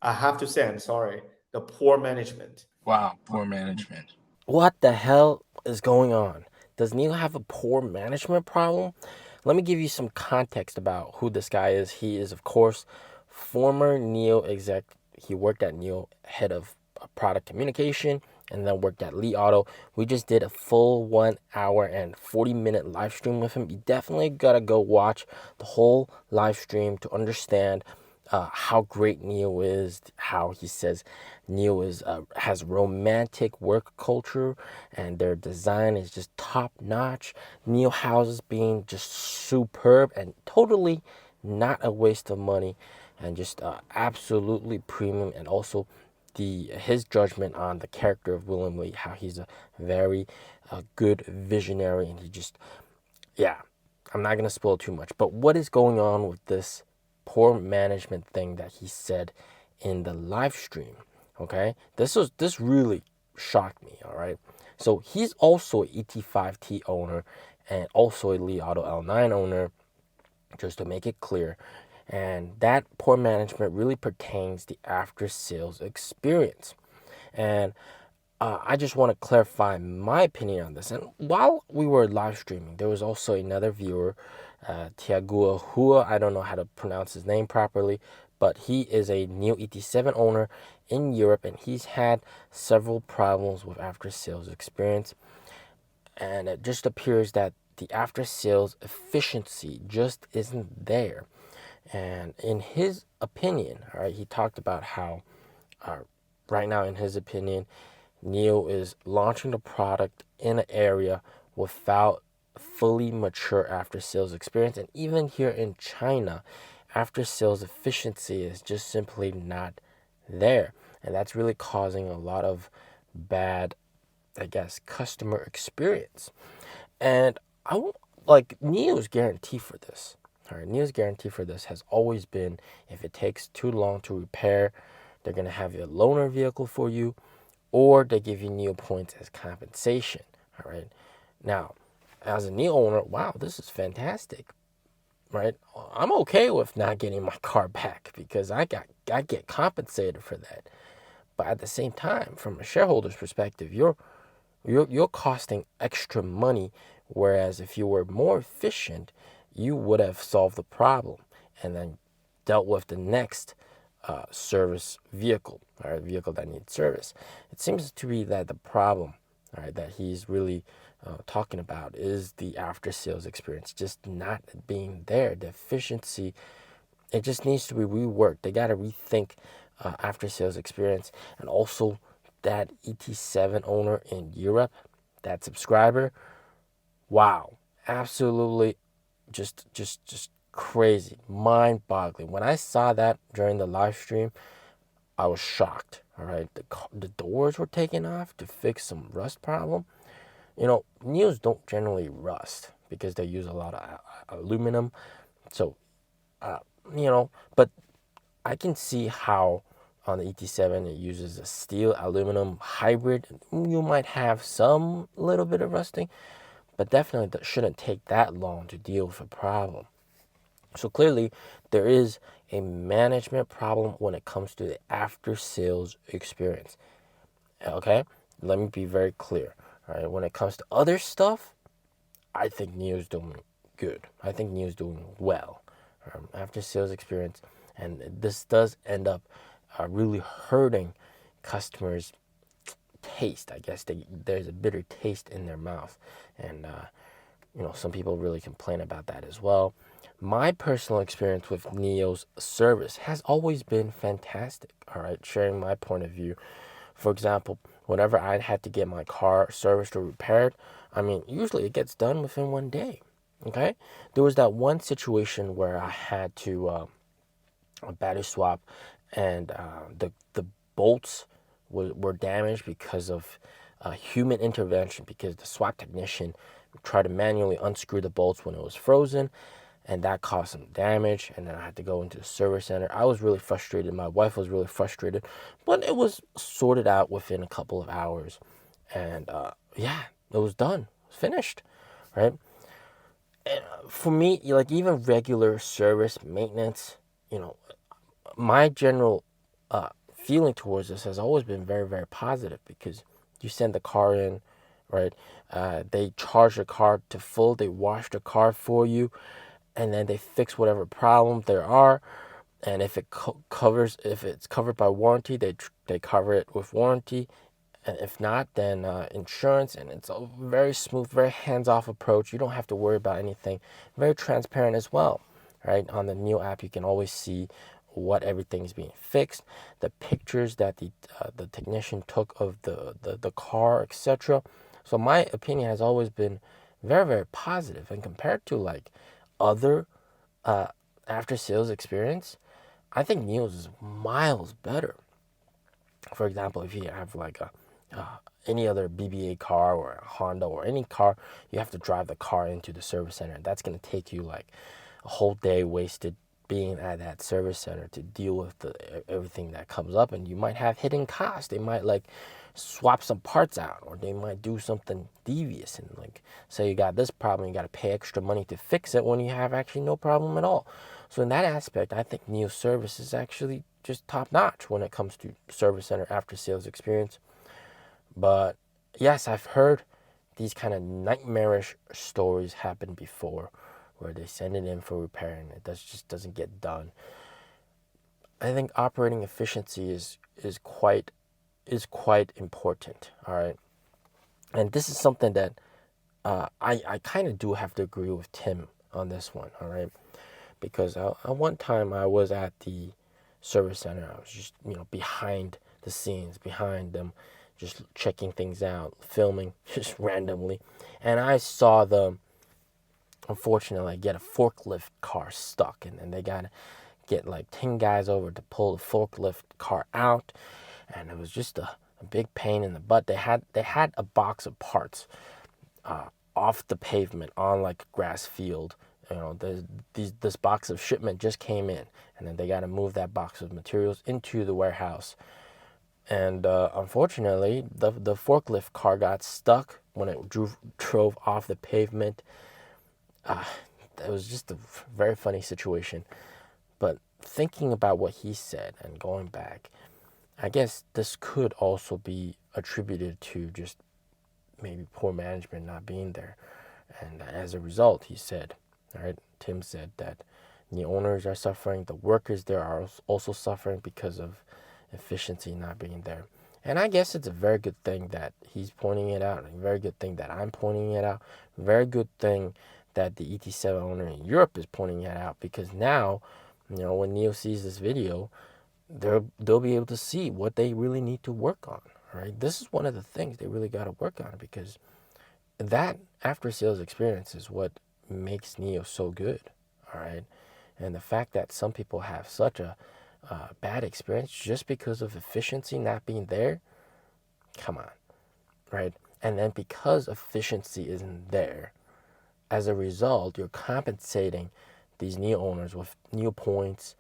I have to say, I'm sorry, the poor management. Wow, poor management. What the hell is going on? Does Neil have a poor management problem? Let me give you some context about who this guy is. He is, of course, former Neo exec. He worked at Neo, head of product communication, and then worked at Li Auto. We just did a full 1 hour and 40-minute live stream with him. You definitely gotta go watch the whole live stream to understand how great Neo is, how he says Neo is has romantic work culture, and their design is just top notch. Neo houses being just superb and totally not a waste of money, and just absolutely premium. And also his judgment on the character of William Lee, how he's a very good visionary, and he just, yeah, I'm not gonna spoil too much. But what is going on with this poor management thing that he said in the live stream? Okay, this really shocked me. All right, so he's also a ET5T owner and also a Li Auto L9 owner, just to make it clear. And that poor management really pertains the after sales experience. And I just want to clarify my opinion on this. And while we were live streaming, there was also another viewer, Tiagua Hua. I don't know how to pronounce his name properly, but he is a new ET7 owner in Europe, and he's had several problems with after sales experience. And it just appears that the after sales efficiency just isn't there. And in his opinion, all right, he talked about how right now, in his opinion, Neo is launching the product in an area without fully mature after sales experience. And even here in China, after sales efficiency is just simply not there. And that's really causing a lot of bad, I guess, customer experience. And I won't, like, Neo's guarantee for this. All right, Neo's guarantee for this has always been, if it takes too long to repair, they're going to have a loaner vehicle for you, or they give you Neo points as compensation. All right. Now, as a Neo owner, wow, this is fantastic, right? I'm okay with not getting my car back because I get compensated for that. But at the same time, from a shareholder's perspective, you're costing extra money, whereas if you were more efficient, you would have solved the problem and then dealt with the next service vehicle, or a vehicle that needs service. It seems to be that the problem, all right, that he's really talking about is the after sales experience just not being there. The efficiency, it just needs to be reworked. They got to rethink after sales experience. And also that ET7 owner in Europe, that subscriber, wow, absolutely just crazy, mind-boggling. When I saw that during the live stream, I was shocked. All right, the doors were taken off to fix some rust problem. You know, Neos don't generally rust because they use a lot of aluminum. So, uh, but I can see how on the ET7 it uses a steel aluminum hybrid. You might have some little bit of rusting, but definitely that shouldn't take that long to deal with a problem. So clearly, there is a management problem when it comes to the after sales experience. Okay, let me be very clear. All right, when it comes to other stuff, I think Neo's doing good. I think Neo's doing well. After sales experience, and this does end up really hurting customers' taste. I guess there's a bitter taste in their mouth, and some people really complain about that as well. My personal experience with Neo's service has always been fantastic. All right, sharing my point of view. For example, whenever I had to get my car serviced or repaired, I mean, usually it gets done within 1 day. Okay, there was that one situation where I had to a battery swap, and the bolts were damaged because of human intervention, because the swap technician tried to manually unscrew the bolts when it was frozen, and that caused some damage. And then I had to go into the service center. I was really frustrated. My wife was really frustrated, but it was sorted out within a couple of hours, and yeah, it was done, it was finished, right? And for me, like, even regular service maintenance, my general feeling towards this has always been very, very positive, because you send the car in, right? They charge the car to full, they wash the car for you, and then they fix whatever problems there are. And if if it's covered by warranty, they cover it with warranty. And if not, then insurance. And it's a very smooth, very hands-off approach. You don't have to worry about anything. Very transparent as well, right? On the NIO app, you can always see what everything is being fixed, the pictures that the technician took of the car, etc. So my opinion has always been very, very positive. And compared to like other after sales experience, I think NIO's is miles better. For example, if you have like any other BBA car or a Honda or any car, you have to drive the car into the service center. That's going to take you like a whole day wasted being at that service center to deal with everything that comes up, and you might have hidden costs. They might like swap some parts out, or they might do something devious and like say you got this problem, you got to pay extra money to fix it when you have actually no problem at all. So in that aspect, I think NIO service is actually just top notch when it comes to service center after sales experience. But yes, I've heard these kind of nightmarish stories happen before, where they send it in for repair and just doesn't get done. I think operating efficiency is quite important. All right, and this is something that I kind of do have to agree with Tim on this one. All right, because at one time I was at the service center. I was just behind the scenes, behind them, just checking things out, filming just randomly, and I saw them unfortunately get a forklift car stuck, and then they gotta get like 10 guys over to pull the forklift car out, and it was just a big pain in the butt. They had a box of parts off the pavement on like a grass field. This box of shipment just came in, and then they got to move that box of materials into the warehouse. And unfortunately, the forklift car got stuck when it drove off the pavement. It was just a very funny situation. But thinking about what he said and going back, I guess this could also be attributed to just maybe poor management not being there. And as a result, he said, all right, Tim said that the owners are suffering, the workers there are also suffering because of efficiency not being there. And I guess it's a very good thing that he's pointing it out, a very good thing that I'm pointing it out, a very good thing that the ET7 owner in Europe is pointing it out, because now, when NIO sees this video, they'll be able to see what they really need to work on. Right? This is one of the things they really got to work on, because that after sales experience is what makes NIO so good. All right, and the fact that some people have such a bad experience just because of efficiency not being there, come on, right? And then because efficiency isn't there, as a result, you're compensating these NIO owners with NIO points,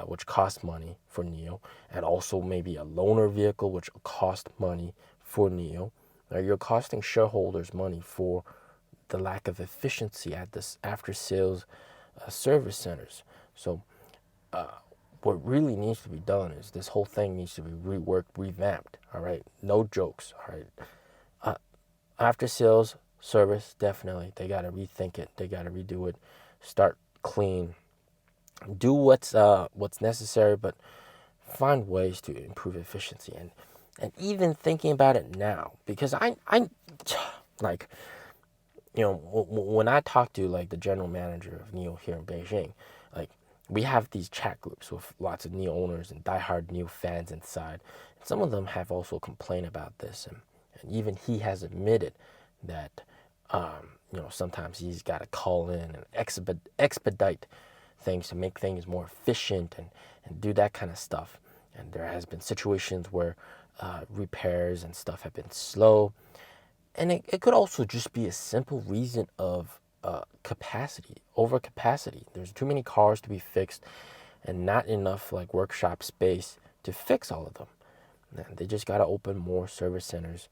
which cost money for NIO, and also maybe a loaner vehicle, which cost money for NIO. You're costing shareholders money for the lack of efficiency at this after-sales service centers. So what really needs to be done is this whole thing needs to be reworked, revamped. All right, no jokes. All right, after-sales service, definitely they got to rethink it. They got to redo it. Start clean. Do what's necessary, but find ways to improve efficiency. And even thinking about it now, because I like, when I talk to like the general manager of NIO here in Beijing, like we have these chat groups with lots of NIO owners and diehard NIO fans inside. And some of them have also complained about this, and even he has admitted that sometimes he's got to call in and expedite things to make things more efficient and do that kind of stuff. And there has been situations where repairs and stuff have been slow. And it could also just be a simple reason of capacity, overcapacity. There's too many cars to be fixed and not enough like workshop space to fix all of them. And they just got to open more service centers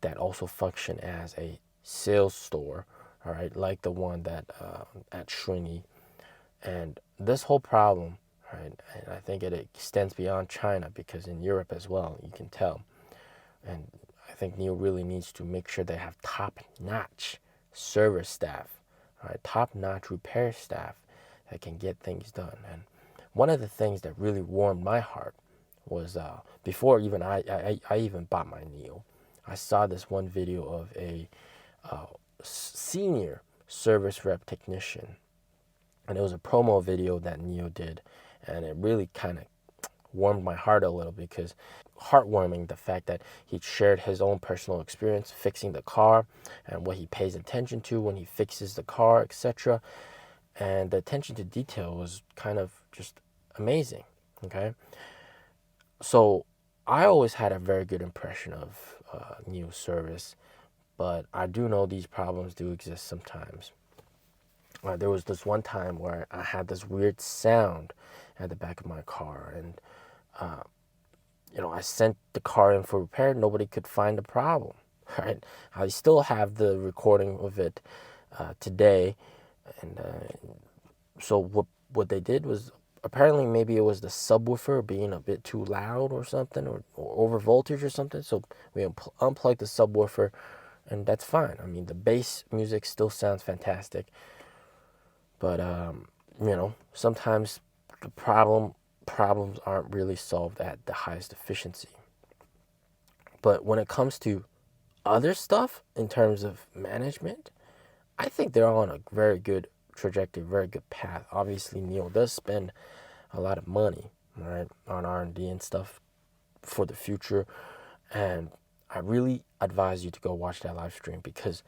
that also function as a sales store, all right, like the one that at Srini. And this whole problem, right? And I think it extends beyond China, because in Europe as well, you can tell. And I think NIO really needs to make sure they have top-notch service staff, right? Top-notch repair staff that can get things done. And one of the things that really warmed my heart was before even I even bought my NIO, I saw this one video of a senior service rep technician, and it was a promo video that NIO did, and it really kind of warmed my heart a little, because heartwarming, the fact that he shared his own personal experience fixing the car and what he pays attention to when he fixes the car, etc. And the attention to detail was kind of just amazing. Okay, so I always had a very good impression of NIO service, but I do know these problems do exist sometimes. There was this one time where I had this weird sound at the back of my car, and I sent the car in for repair. Nobody could find the problem. Right? I still have the recording of it today, and so what they did was, apparently maybe it was the subwoofer being a bit too loud or something, or over voltage or something. So we unplugged the subwoofer, and that's fine. I mean, the bass music still sounds fantastic, but sometimes the problems aren't really solved at the highest efficiency. But when it comes to other stuff in terms of management, I think they're on a very good trajectory, very good path. Obviously, NIO does spend a lot of money, right, on R&D and stuff for the future, and I really advise you to go watch that live stream, because,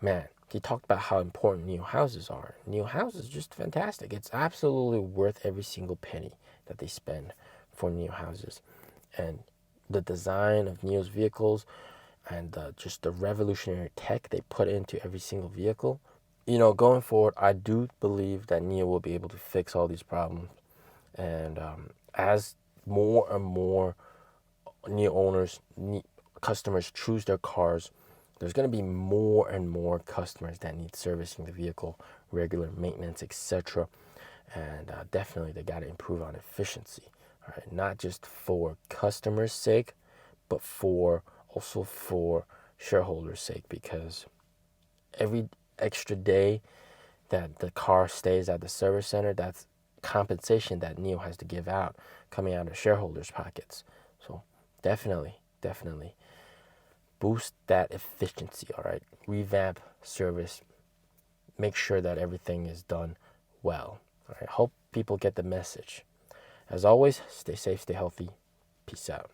man, he talked about how important NIO houses are. NIO houses is just fantastic. It's absolutely worth every single penny that they spend for NIO houses, and the design of NIO's vehicles, and just the revolutionary tech they put into every single vehicle. Going forward, I do believe that NIO will be able to fix all these problems. And as more and more NIO owners, customers choose their cars, there's going to be more and more customers that need servicing the vehicle, regular maintenance, etc. And definitely they got to improve on efficiency, right? Not just for customers' sake, but also for shareholders' sake, because every extra day that the car stays at the service center, that's compensation that NIO has to give out, coming out of shareholders' pockets. So definitely boost that efficiency, all right? Revamp service. Make sure that everything is done well. All right. Hope people get the message. As always, stay safe, stay healthy. Peace out.